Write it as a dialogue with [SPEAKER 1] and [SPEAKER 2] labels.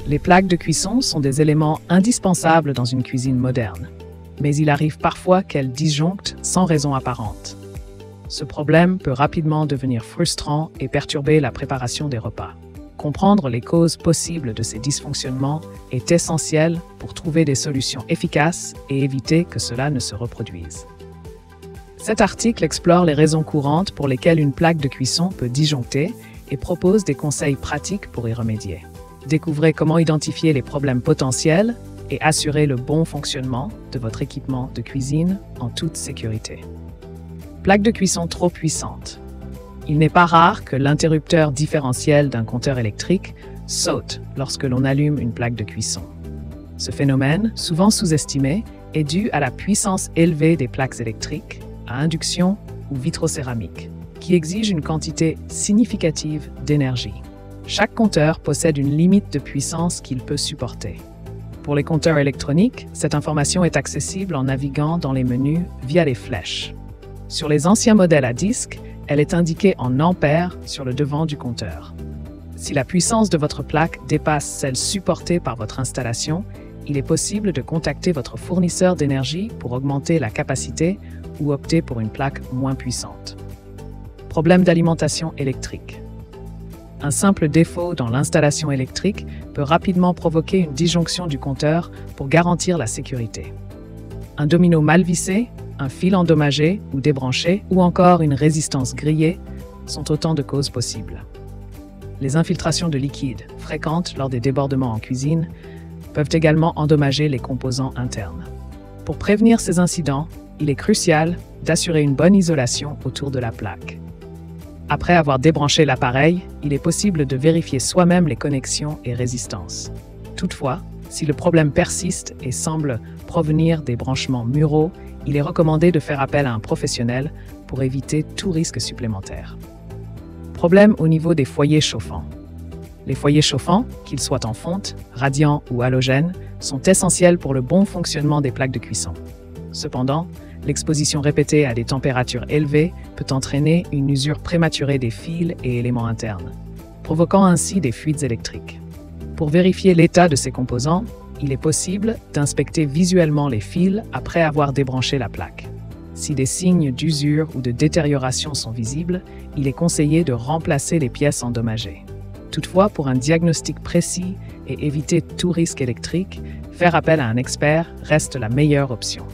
[SPEAKER 1] Les plaques de cuisson sont des éléments indispensables dans une cuisine moderne, mais il arrive parfois qu'elles disjonctent sans raison apparente. Ce problème peut rapidement devenir frustrant et perturber la préparation des repas. Comprendre les causes possibles de ces dysfonctionnements est essentiel pour trouver des solutions efficaces et éviter que cela ne se reproduise. Cet article explore les raisons courantes pour lesquelles une plaque de cuisson peut disjoncter et propose des conseils pratiques pour y remédier. Découvrez comment identifier les problèmes potentiels et assurer le bon fonctionnement de votre équipement de cuisine en toute sécurité. Plaque de cuisson trop puissante. Il n'est pas rare que l'interrupteur différentiel d'un compteur électrique saute lorsque l'on allume une plaque de cuisson. Ce phénomène, souvent sous-estimé, est dû à la puissance élevée des plaques électriques, à induction ou vitrocéramique, qui exigent une quantité significative d'énergie. Chaque compteur possède une limite de puissance qu'il peut supporter. Pour les compteurs électroniques, cette information est accessible en naviguant dans les menus via les flèches. Sur les anciens modèles à disque, elle est indiquée en ampères sur le devant du compteur. Si la puissance de votre plaque dépasse celle supportée par votre installation, il est possible de contacter votre fournisseur d'énergie pour augmenter la capacité ou opter pour une plaque moins puissante. Problème d'alimentation électrique. Un simple défaut dans l'installation électrique peut rapidement provoquer une disjonction du compteur pour garantir la sécurité. Un domino mal vissé, un fil endommagé ou débranché, ou encore une résistance grillée sont autant de causes possibles. Les infiltrations de liquide, fréquentes lors des débordements en cuisine, peuvent également endommager les composants internes. Pour prévenir ces incidents, il est crucial d'assurer une bonne isolation autour de la plaque. Après avoir débranché l'appareil, il est possible de vérifier soi-même les connexions et résistances. Toutefois, si le problème persiste et semble provenir des branchements muraux, il est recommandé de faire appel à un professionnel pour éviter tout risque supplémentaire. Problème au niveau des foyers chauffants. Les foyers chauffants, qu'ils soient en fonte, radiant ou halogène, sont essentiels pour le bon fonctionnement des plaques de cuisson. Cependant, l'exposition répétée à des températures élevées peut entraîner une usure prématurée des fils et éléments internes, provoquant ainsi des fuites électriques. Pour vérifier l'état de ces composants, il est possible d'inspecter visuellement les fils après avoir débranché la plaque. Si des signes d'usure ou de détérioration sont visibles, il est conseillé de remplacer les pièces endommagées. Toutefois, pour un diagnostic précis et éviter tout risque électrique, faire appel à un expert reste la meilleure option.